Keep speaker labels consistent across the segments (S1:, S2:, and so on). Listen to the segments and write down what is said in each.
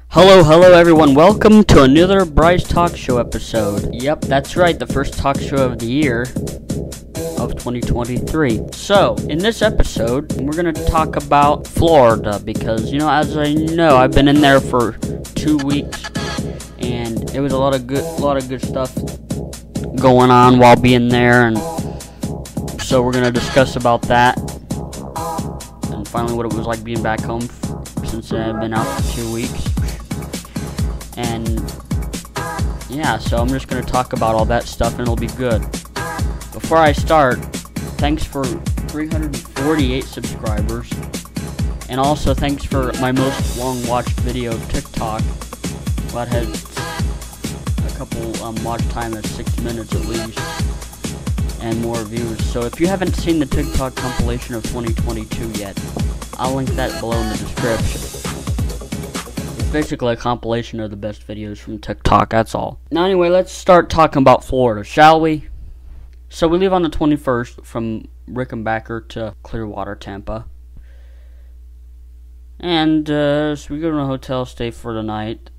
S1: Hello everyone, welcome to another Bryce talk show episode. Yep, that's right, the first talk show of the year of 2023. So, in this episode, we're going to talk about Florida because, as I know, I've been in there for 2 weeks and it was a lot of good stuff going on while being there, and so we're going to discuss about that and finally what it was like being back home since I've been out for 2 weeks. And yeah, so I'm just going to talk about all that stuff and it'll be good. Before I start, thanks for 348 subscribers. And also thanks for my most long watched video of TikTok. That has a couple watch time at 6 minutes at least. And more views. So if you haven't seen the TikTok compilation of 2022 yet, I'll link that below in the description. Basically a compilation of the best videos from TikTok, that's all. Now anyway, let's start talking about Florida, shall we? So we leave on the 21st from Rickenbacker to Clearwater, Tampa. And so we go to a hotel, stay for the night.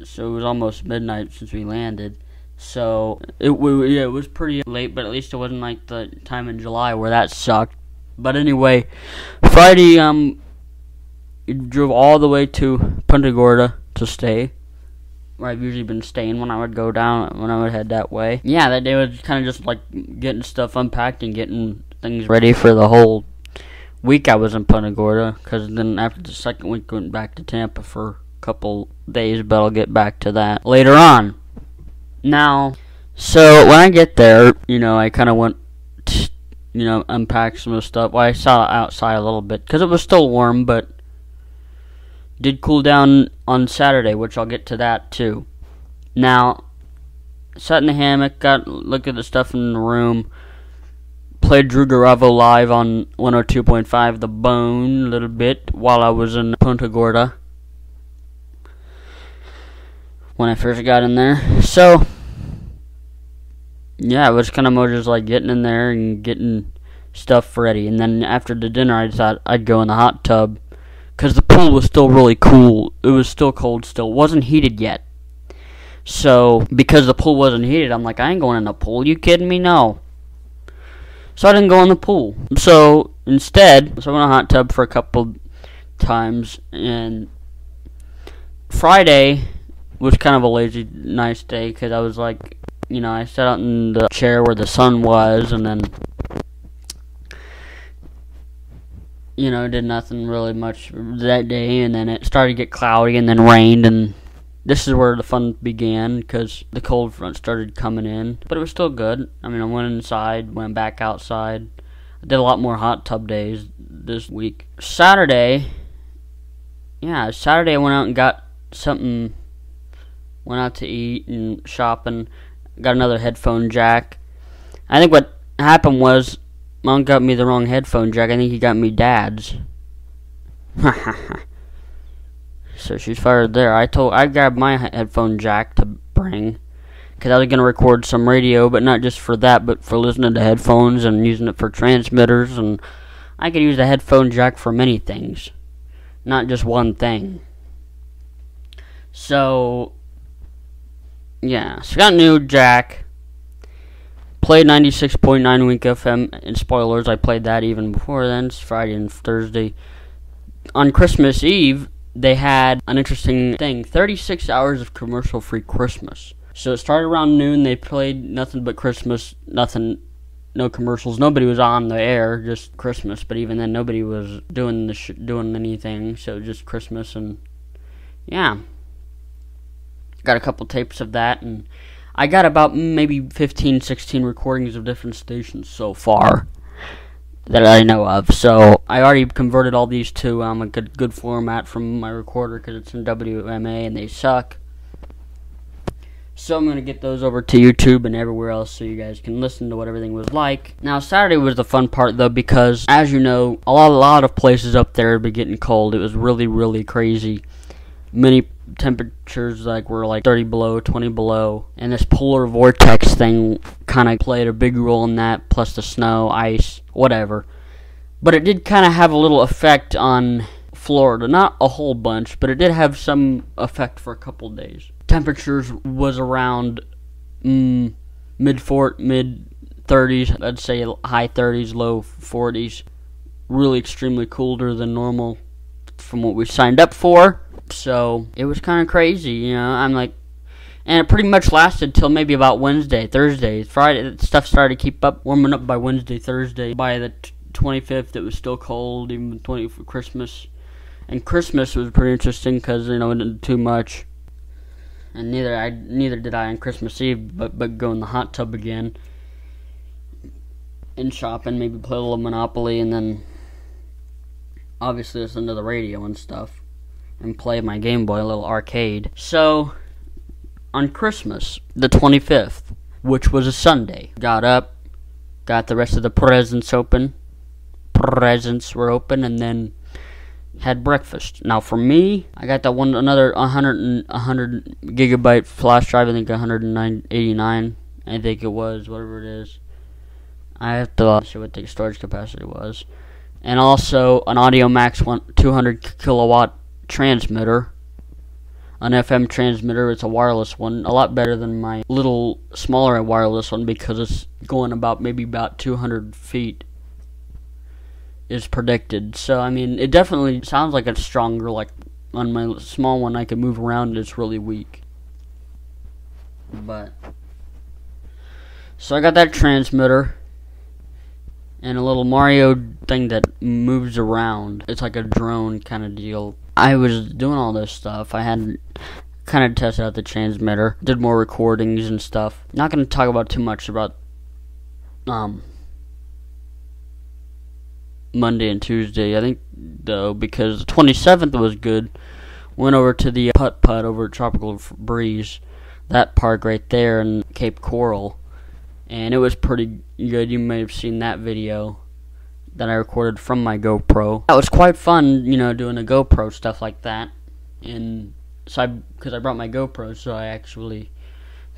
S1: So it was almost midnight since we landed. So it was pretty late, but at least it wasn't like the time in July where that sucked. But anyway, Friday, drove all the way to Punta Gorda to stay, where I've usually been staying when I would head that way. Yeah, that day was kind of just like getting stuff unpacked and getting things ready for the whole week I was in Punta Gorda, because then after the second week went back to Tampa for a couple days, but I'll get back to that later on. Now, so when I get there, I kind of went unpack some of the stuff. Well, I saw outside a little bit because it was still warm, but did cool down on Saturday, which I'll get to that too. Now, sat in the hammock, looked at the stuff in the room, played Drew Garavo live on 102.5 The Bone a little bit while I was in Punta Gorda when I first got in there. So, yeah, it was kind of more just like getting in there and getting stuff ready. And then after the dinner, I thought I'd go in the hot tub, because the pool was still really cool. It was still cold still. It wasn't heated yet. So, because the pool wasn't heated, I'm like, I ain't going in the pool. You kidding me? No. So I didn't go in the pool. So, instead, I went in a hot tub for a couple times. And Friday was kind of a lazy, nice day, because I was like, I sat out in the chair where the sun was, and then did nothing really much that day, and then it started to get cloudy and then rained, and this is where the fun began because the cold front started coming in, but it was still good. I went inside, went back outside. I did a lot more hot tub days this week. Saturday I went out and got something, went out to eat and shopping, got another headphone jack. I think what happened was Mom got me the wrong headphone jack. I think he got me Dad's. So she's fired there. I grabbed my headphone jack to bring, because I was going to record some radio, but not just for that, but for listening to headphones and using it for transmitters. And I could use the headphone jack for many things, not just one thing. So, yeah. So got a new jack. Played 96.9 Wink FM, and spoilers, I played that even before then. It's Friday and Thursday. On Christmas Eve, they had an interesting thing, 36 hours of commercial-free Christmas. So it started around noon, they played nothing but Christmas, no commercials. Nobody was on the air, just Christmas, but even then nobody was doing anything, so just Christmas, and yeah. Got a couple tapes of that, and I got about maybe 15, 16 recordings of different stations so far that I know of. So I already converted all these to a good format from my recorder, because it's in WMA and they suck. So I'm going to get those over to YouTube and everywhere else so you guys can listen to what everything was like. Now Saturday was the fun part though, because as you know, a lot of places up there have been getting cold. It was really, really crazy. Many temperatures were like 30 below, 20 below, and this polar vortex thing kind of played a big role in that, plus the snow, ice, whatever. But it did kind of have a little effect on Florida. Not a whole bunch, but it did have some effect for a couple days. Temperatures was around mid 30s, I'd say high 30s, low 40s. Really extremely colder than normal from what we signed up for. So it was kind of crazy, you know. I'm like, and it pretty much lasted till maybe about Wednesday, Thursday, Friday. Stuff started to warming up by Wednesday, Thursday. By the 25th, it was still cold, even 20 for Christmas. And Christmas was pretty interesting because, you know, it didn't too much. And neither did I on Christmas Eve, but go in the hot tub again and shop and maybe play a little Monopoly, and then obviously listen to the radio and stuff and play my Game Boy, a little arcade. So on Christmas, the 25th, which was a Sunday, got up, got the rest of the presents open. Presents were open, and then had breakfast. Now for me, I got that another 100 gigabyte flash drive. I think 189. I think it was, whatever it is. I have to see what the storage capacity was. And also an Audio Max 200 kilowatt transmitter. An FM transmitter. It's a wireless one. A lot better than my little smaller wireless one because it's going maybe about 200 feet is predicted. So, I mean, it definitely sounds like it's stronger. Like on my small one, I can move around and it's really weak. But so I got that transmitter and a little Mario thing that moves around. It's like a drone kind of deal. I was doing all this stuff. I had kind of tested out the transmitter, did more recordings and stuff. Not going to talk about too much about Monday and Tuesday, I think, though, because the 27th was good. Went over to the putt-putt over at Tropical Breeze, that park right there in Cape Coral, and it was pretty good. You may have seen that video that I recorded from my GoPro. That was quite fun, you know, doing a GoPro stuff like that. And so because I brought my GoPro, so I actually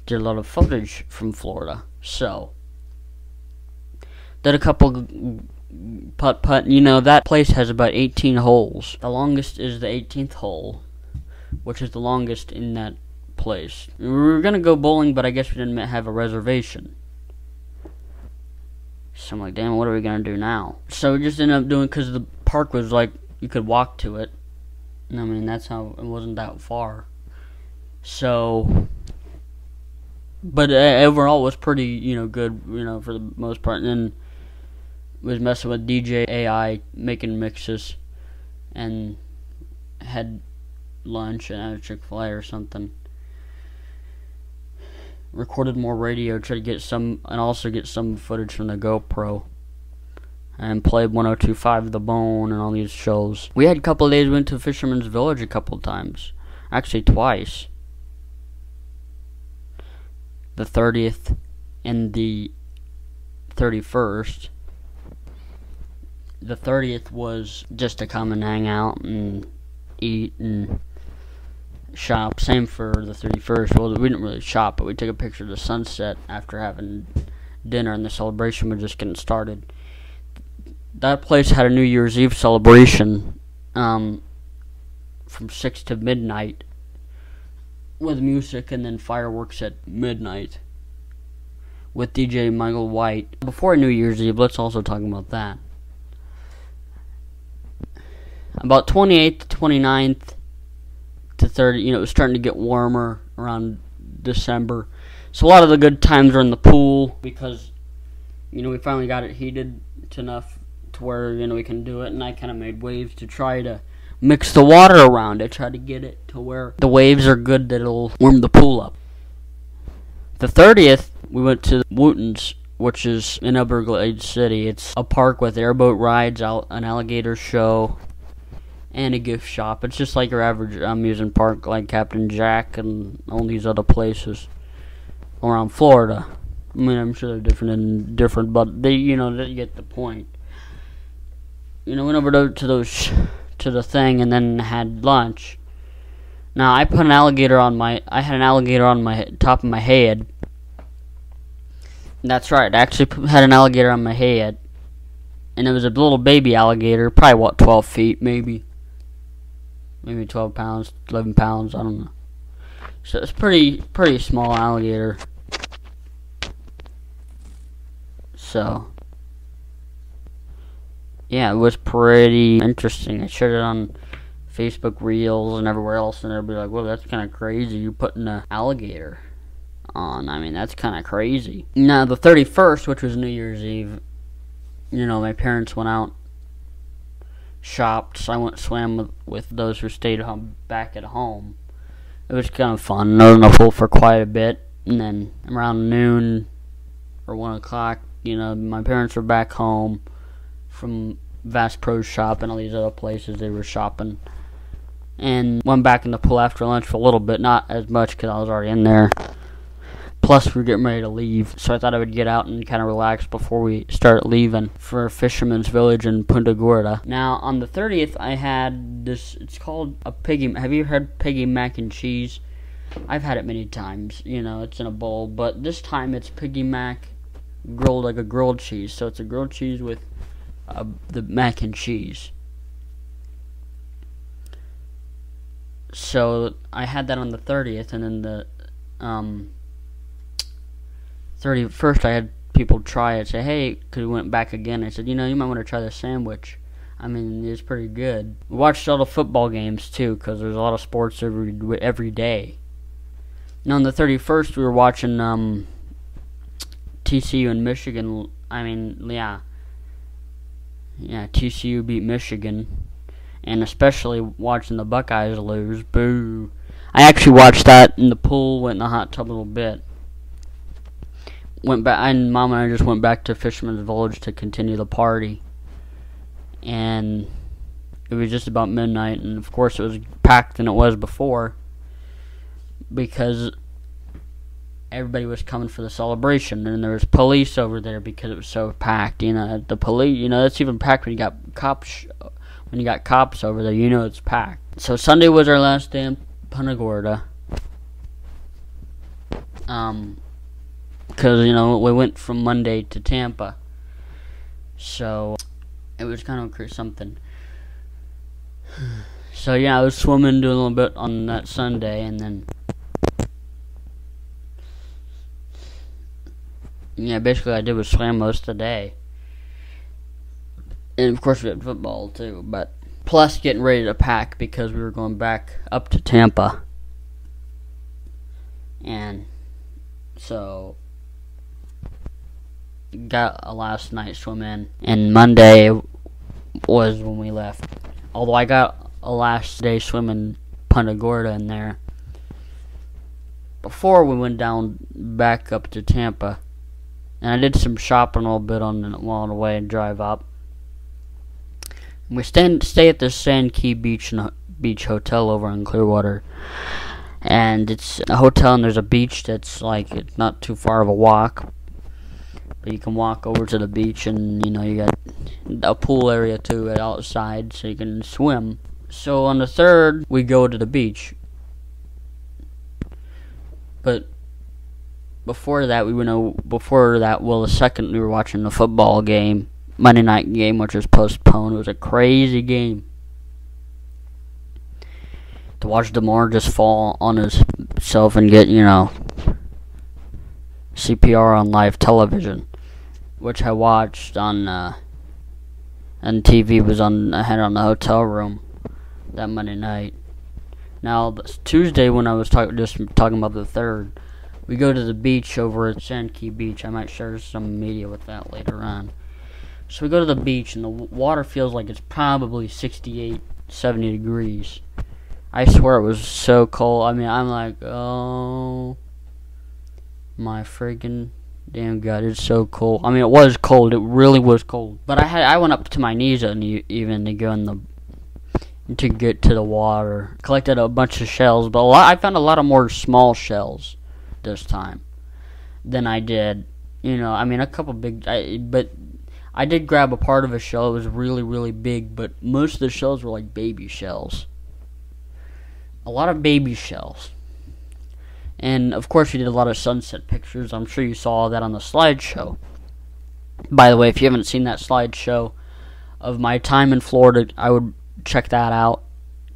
S1: did a lot of footage from Florida. So did a couple putt-putt. You know, that place has about 18 holes. The longest is the 18th hole, which is the longest in that place. We were going to go bowling, but I guess we didn't have a reservation. So I'm like, damn, what are we going to do now? So we just ended up doing, because the park was like, you could walk to it. I mean, that's how, it wasn't that far. So, but overall it was pretty, you know, good, you know, for the most part. And then was messing with DJ AI, making mixes, and had lunch and had a Chick-fil-A or something. Recorded more radio, tried to get some, and also get some footage from the GoPro, and played 102.5 The Bone and all these shows. We had a couple of days, went to Fisherman's Village a couple of times, actually twice. The 30th and the 31st. The 30th was just to come and hang out and eat and shop. Same for the 31st. Well, we didn't really shop, but we took a picture of the sunset after having dinner, and the celebration was just getting started. That place had a New Year's Eve celebration from 6 to midnight with music, and then fireworks at midnight with DJ Michael White. Before New Year's Eve, let's also talk about that. About 28th to 29th to 30, you know, it was starting to get warmer around December. So a lot of the good times were in the pool because, you know, we finally got it heated to enough to where, you know, we can do it. And I kind of made waves to try to mix the water around it, try to get it to where the waves are good that it'll warm the pool up. The 30th, we went to Wooten's, which is in Everglades City. It's a park with airboat rides, an alligator show, and a gift shop. It's just like your average amusement park, like Captain Jack and all these other places around Florida. I mean, I'm sure they're different, but they, you know, they get the point. You know, went over to the thing and then had lunch. Now I had an alligator on my top of my head. That's right, I actually had an alligator on my head, and it was a little baby alligator, probably 12 feet maybe. maybe 12 pounds, 11 pounds, I don't know. So it's pretty small alligator. So yeah, it was pretty interesting. I shared it on Facebook Reels and everywhere else, and everybody like, well, that's kind of crazy. You putting an alligator on. I mean, that's kind of crazy. Now, the 31st, which was New Year's Eve, my parents went out, shopped, so I went swam with those who stayed back at home. It was kind of fun. I was in the pool for quite a bit, and then around noon or 1 o'clock, my parents were back home from Bass Pro Shop and all these other places they were shopping, and went back in the pool after lunch for a little bit, not as much because I was already in there. Plus, we were getting ready to leave, so I thought I would get out and kind of relax before we start leaving for Fisherman's Village in Punta Gorda. Now, on the 30th, I had this, it's called a piggy, have you heard piggy mac and cheese? I've had it many times, it's in a bowl, but this time it's piggy mac grilled like a grilled cheese, so it's a grilled cheese with the mac and cheese. So, I had that on the 30th, and then the, 31st, I had people try it, say, hey, because we went back again. I said, you might want to try the sandwich. I mean, it's pretty good. We watched all the football games, too, because there's a lot of sports every day. Now, on the 31st, we were watching TCU and Michigan. I mean, yeah, TCU beat Michigan, and especially watching the Buckeyes lose. Boo. I actually watched that in the pool, went in the hot tub a little bit. Went back, and Mom and I just went back to Fisherman's Village to continue the party. And it was just about midnight, and of course it was packed than it was before, because everybody was coming for the celebration, and there was police over there because it was so packed. The police, it's even packed when you got cops. When you got cops over there, it's packed. So Sunday was our last day in Punta Gorda. Because, we went from Monday to Tampa. So, it was kind of something. So, yeah, I was swimming, doing a little bit on that Sunday, and then, yeah, basically I did was swam most of the day. And, of course, we had football, too, but plus getting ready to pack because we were going back up to Tampa. And so got a last night swim in, and Monday was when we left. Although I got a last day swim in Punta Gorda in there before we went down back up to Tampa, and I did some shopping a little bit along the way and drive up. We stay at the Sand Key Beach Hotel over in Clearwater. And it's a hotel, and there's a beach that's it's not too far of a walk. But you can walk over to the beach, and you got a pool area too outside, so you can swim. So on the 3rd, we go to the beach. But before that, the 2nd, we were watching the football game, Monday night game, which was postponed. It was a crazy game. To watch DeMar just fall on himself and get, CPR on live television, which I watched on, and TV was I had it on the hotel room that Monday night. Now, Tuesday, when I was talking about the 3rd, we go to the beach over at Sand Key Beach. I might share some media with that later on. So we go to the beach, and the water feels like it's probably 68, 70 degrees. I swear it was so cold. I mean, I'm like, oh my freaking damn God, it's so cold. I mean, it was cold. It really was cold. But I went up to my knees even to go to get to the water. Collected a bunch of shells, but I found a lot of more small shells this time than I did. I mean, a couple big. But I did grab a part of a shell. It was really, really big, but most of the shells were like baby shells. A lot of baby shells. And, of course, we did a lot of sunset pictures. I'm sure you saw that on the slideshow. By the way, if you haven't seen that slideshow of my time in Florida, I would check that out.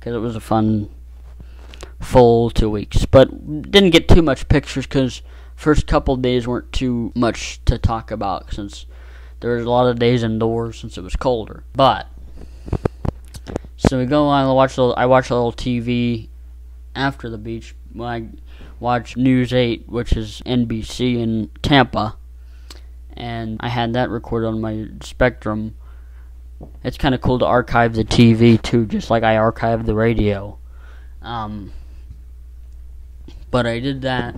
S1: because it was a fun full 2 weeks. But didn't get too much pictures because first couple of days weren't too much to talk about since there was a lot of days indoors since it was colder. But so we go on. I watch a little TV after the beach. I watch News 8, which is NBC in Tampa, and I had that recorded on my Spectrum. It's kind of cool to archive the TV too, just like I archived the radio. But I did that,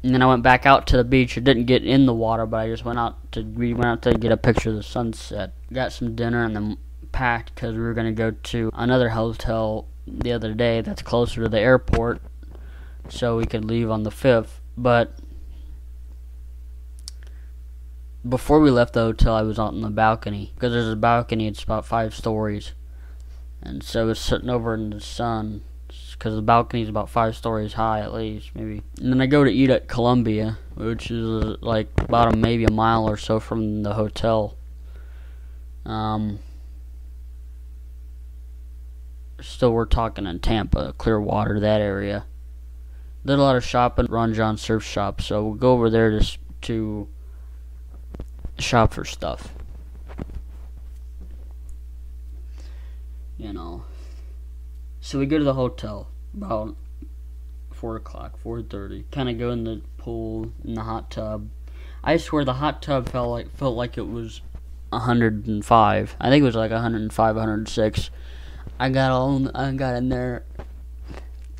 S1: and then I went back out to the beach. I didn't get in the water, but I just went out to get a picture of the sunset. Got some dinner and then packed because we were going to go to another hotel the other day that's closer to the airport, so we could leave on the 5th. But before we left the hotel, I was out on the balcony, because there's a balcony. It's about 5 stories, and so I was sitting over in the sun, because the balcony is about 5 stories high at least, maybe. And then I go to eat at Columbia, which is like about maybe a mile or so from the hotel. Still, we're talking in Tampa, Clearwater, that area. Did a lot of shopping, Ron John Surf Shop, so we'll go over there to shop for stuff. You know. So we go to the hotel about 4 o'clock, 4:30. Kind of go in the pool, in the hot tub. I swear the hot tub felt like it was 105. I think it was like 105, 106. I got in there.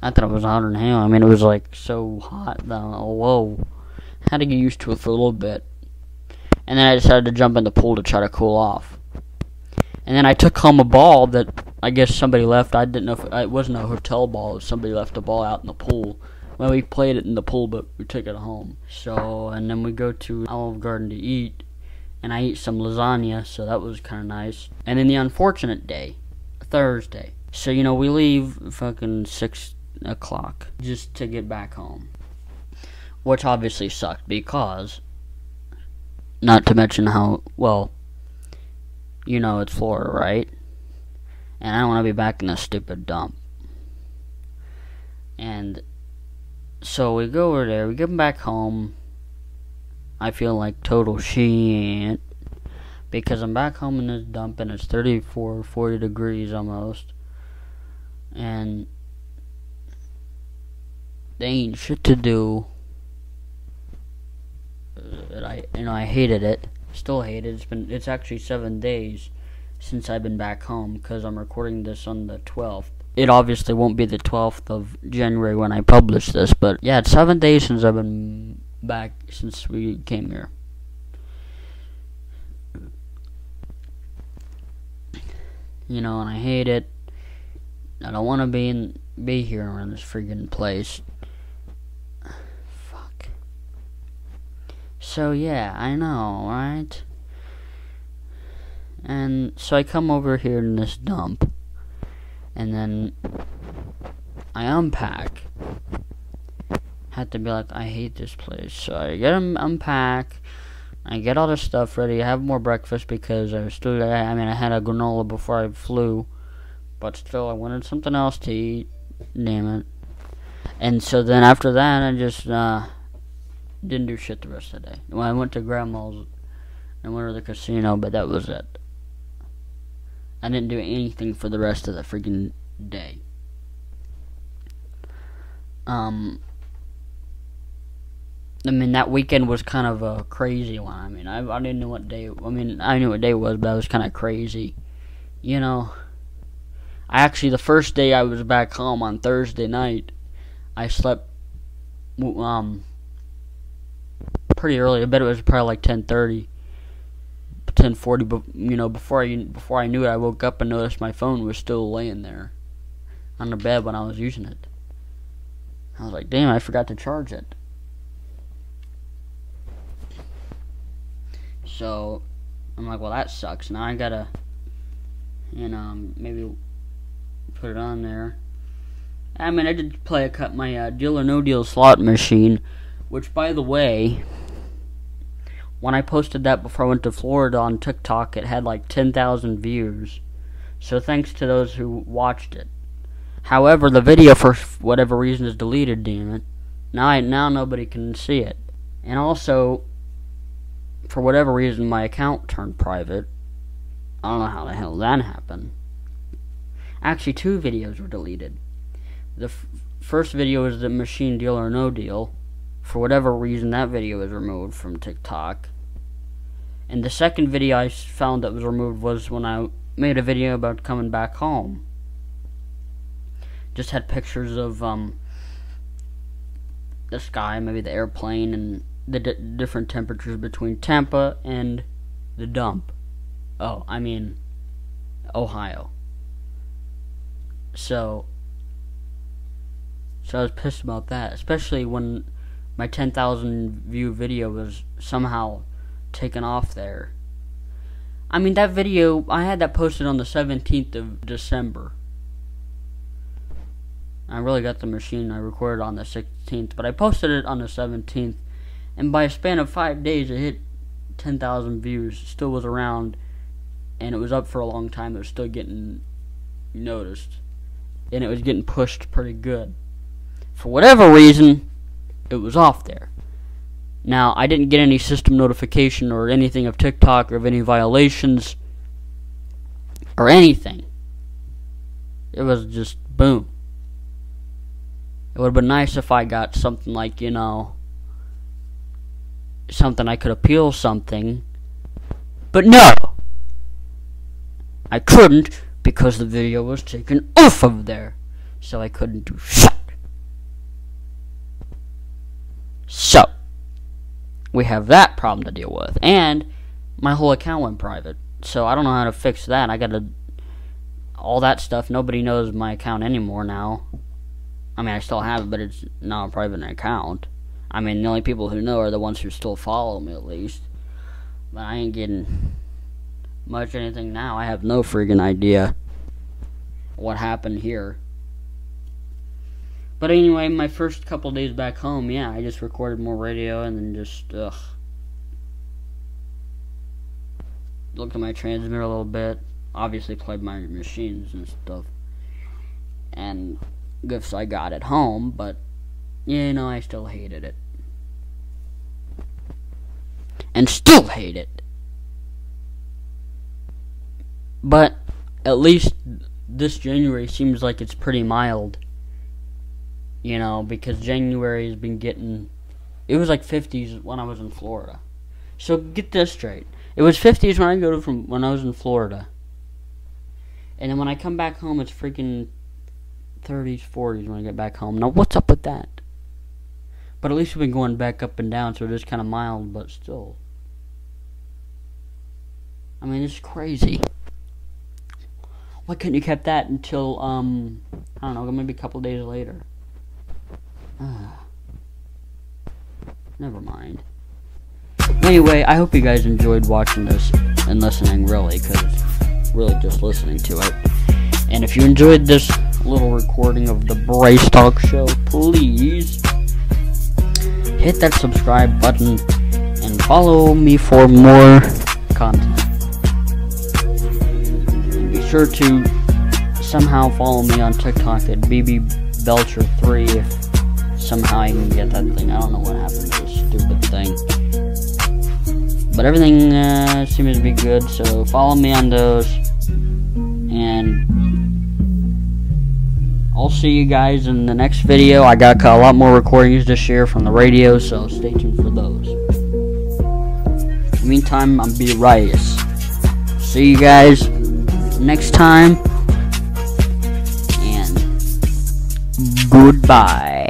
S1: I thought it was hotter than hell. I mean, it was like so hot. Whoa. Had to get used to it for a little bit. And then I decided to jump in the pool to try to cool off. And then I took home a ball that I guess somebody left. I didn't know if it wasn't a hotel ball. It was somebody left a ball out in the pool. Well, we played it in the pool, but we took it home. So, and then we go to Olive Garden to eat. And I ate some lasagna, so that was kind of nice. And then the unfortunate day, Thursday. So, we leave fucking 6 o'clock just to get back home. Which obviously sucked because, not to mention how, well, it's Florida, right? And I don't want to be back in this stupid dump. And so we go over there, we get back home. I feel like total shit, because I'm back home in this dump and it's 34, 40 degrees almost. And there ain't shit to do. I hated it. Still hate it. It's actually 7 days since I've been back home, because I'm recording this on the 12th. It obviously won't be the 12th of January when I publish this, but yeah, it's 7 days since I've been back, since we came here. And I hate it. I don't want to be here around this freaking place. Fuck. So yeah, I know, right? And so I come over here in this dump, and then I unpack. Had to be like, I hate this place. So I get unpack. I get all this stuff ready. I have more breakfast because I had a granola before I flew, but still I wanted something else to eat. Damn it. And so then after that, I just didn't do shit the rest of the day. Well, I went to Grandma's and went to the casino, but that was it. I didn't do anything for the rest of the freaking day. That weekend was kind of a crazy one. I didn't know what day. I knew what day it was, but I was kind of crazy. The first day I was back home on Thursday night, I slept pretty early. I bet it was probably like 10:30, 10:40. But before I knew it, I woke up and noticed my phone was still laying there on the bed when I was using it. I was like, damn, I forgot to charge it. So I'm like, well, that sucks. Now I gotta, maybe put it on there. I did play my Deal or No Deal slot machine, which, by the way, when I posted that before I went to Florida on TikTok, it had like 10,000 views. So thanks to those who watched it. However, the video for whatever reason is deleted, damn it. Now nobody can see it. And also, for whatever reason, my account turned private. I don't know how the hell that happened. Actually, 2 videos were deleted. The first video was the machine deal or no deal. For whatever reason, that video was removed from TikTok. And the second video I found that was removed was when I made a video about coming back home. Just had pictures of the sky, maybe the airplane, and the different temperatures between Tampa and the dump. Oh, I mean, Ohio. So I was pissed about that, especially when my 10,000 view video was somehow taken off there. I mean, that video, I had that posted on the 17th of December. I really got the machine. I recorded on the 16th, but I posted it on the 17th, and by a span of 5 days, it hit 10,000 views. It still was around, and it was up for a long time. It was still getting noticed, and it was getting pushed pretty good. For whatever reason, it was off there. Now, I didn't get any system notification or anything of TikTok or of any violations or anything. It was just boom. It would have been nice if I got something like, something I could appeal something. But no! I couldn't because the video was taken off of there. So I couldn't do shit. So, we have that problem to deal with. And my whole account went private. So I don't know how to fix that. I gotta... all that stuff, nobody knows my account anymore now. I mean, I still have it, but it's not a private account. I mean, the only people who know are the ones who still follow me, at least. But I ain't getting much anything now. I have no friggin' idea what happened here. But anyway, my first couple days back home, yeah, I just recorded more radio and then just, looked at my transmitter a little bit. Obviously played my machines and stuff. And gifts I got at home, but, I still hated it. And still hate it. But, at least this January seems like it's pretty mild. Because January has been getting... it was like 50s when I was in Florida. So, get this straight. It was 50s when I was in Florida. And then when I come back home, it's freaking 30s, 40s when I get back home. Now, what's up with that? But at least we've been going back up and down, so it is kind of mild, but still. I mean, it's crazy. Why couldn't you kept that until, I don't know, maybe a couple days later? Never mind. Anyway, I hope you guys enjoyed watching this and listening, really, because really just listening to it. And if you enjoyed this little recording of the Bryce Talk Show, please hit that subscribe button and follow me for more content. And be sure to somehow follow me on TikTok at BBBelcher3 if somehow I can get that thing. I don't know what happened to this stupid thing. But everything seems to be good, so follow me on those. And I'll see you guys in the next video. I got a lot more recordings to share from the radio, so stay tuned for those. In the meantime, I'm Bryce. See you guys next time. And goodbye.